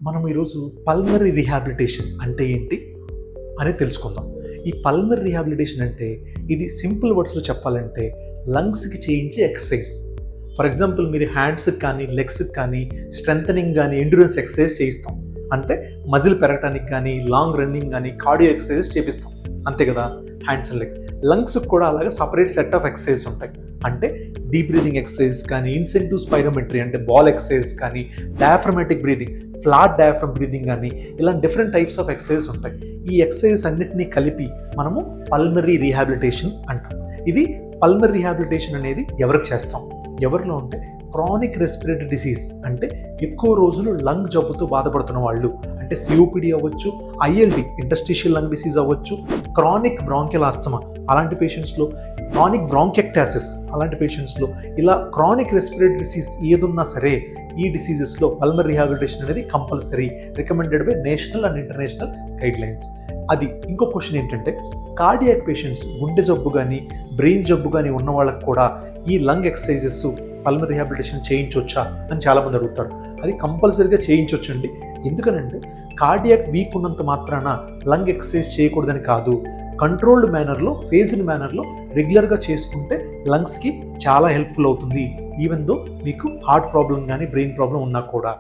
మనం ఈరోజు pulmonary rehabilitation అంటే ఏంటి అని తెలుసుకుందాం. ఈ పల్మనరీ రీహాబిలిటేషన్ అంటే ఇది సింపుల్ వర్డ్స్లో చెప్పాలంటే లంగ్స్కి చేయించే ఎక్సర్సైజ్. ఫర్ ఎగ్జాంపుల్ మీరు హ్యాండ్స్కి కానీ లెగ్స్కి కానీ స్ట్రెంథనింగ్ కానీ ఎండ్యూరెన్స్ ఎక్సర్సైజ్ చేయిస్తాం. అంటే మజిల్ పెరగటానికి కానీ లాంగ్ రన్నింగ్ కానీ కార్డియో ఎక్సర్సైజ్ చేపిస్తాం, అంతే కదా. హ్యాండ్స్ అండ్ లెగ్స్, లంగ్స్కి కూడా అలాగే సపరేట్ సెట్ ఆఫ్ ఎక్సర్సైజ్ ఉంటాయి. అంటే డీప్ బ్రీదింగ్ ఎక్సర్సైజ్ కానీ, ఇన్సెంటివ్ స్పైరోమెట్రీ అంటే బాల్ ఎక్సర్సైజ్ కానీ, diaphragmatic breathing, flat diaphragm breathing కానీ, ఇలా డిఫరెంట్ టైప్స్ ఆఫ్ ఎక్సర్సైజ్ ఉంటాయి. ఈ ఎక్సర్సైజ్ అన్నిటినీ కలిపి మనము పల్మనరీ రీహాబిలిటేషన్ అంటాం. ఇది పల్మనరీ రీహాబిలిటేషన్ అనేది ఎవరికి చేస్తాం? ఎవరిలో అంటే క్రానిక్ రెస్పిరేటరీ డిసీజ్, అంటే ఎక్కువ రోజులు లంగ్ జబ్బుతో బాధపడుతున్న వాళ్ళు, అంటే సిఓపిడి అవ్వచ్చు, ఐఎల్డి ఇంటర్స్టిషియల్ లంగ్ డిసీజ్ అవ్వచ్చు, క్రానిక్ బ్రాంకియల్ ఆస్తమా అలాంటి పేషెంట్స్లో, క్రానిక్ బ్రాంకెక్టాసిస్ అలాంటి పేషెంట్స్లో, ఇలా క్రానిక్ రెస్పిరేటరీ డిసీజ్ ఏదున్నా సరే ఈ డిసీజెస్లో పల్మనరీ రీహాబిలిటేషన్ అనేది compulsory, recommended by national and international guidelines. అది ఇంకో క్వశ్చన్ ఏంటంటే, కార్డియాక్ పేషెంట్స్, గుండె జబ్బు కానీ బ్రెయిన్ జబ్బు కానీ ఉన్న వాళ్ళకి కూడా ఈ లంగ్ ఎక్సర్సైజెస్ పల్మనరీ రీహాబిలిటేషన్ చేయించవచ్చా అని చాలామంది అడుగుతారు. అది కంపల్సరీగా చేయించవచ్చండి. ఎందుకనంటే కార్డియాక్ వీక్ ఉన్నంత మాత్రాన లంగ్ ఎక్సర్సైజ్ చేయకూడదని కాదు, కంట్రోల్డ్ మేనర్లో, ఫేజ్డ్ మేనర్లో రెగ్యులర్గా చేసుకుంటే లంగ్స్కి చాలా హెల్ప్ఫుల్ అవుతుంది, ఈవెన్ దో మీకు హార్ట్ ప్రాబ్లం కానీ బ్రెయిన్ ప్రాబ్లం ఉన్నా కూడా.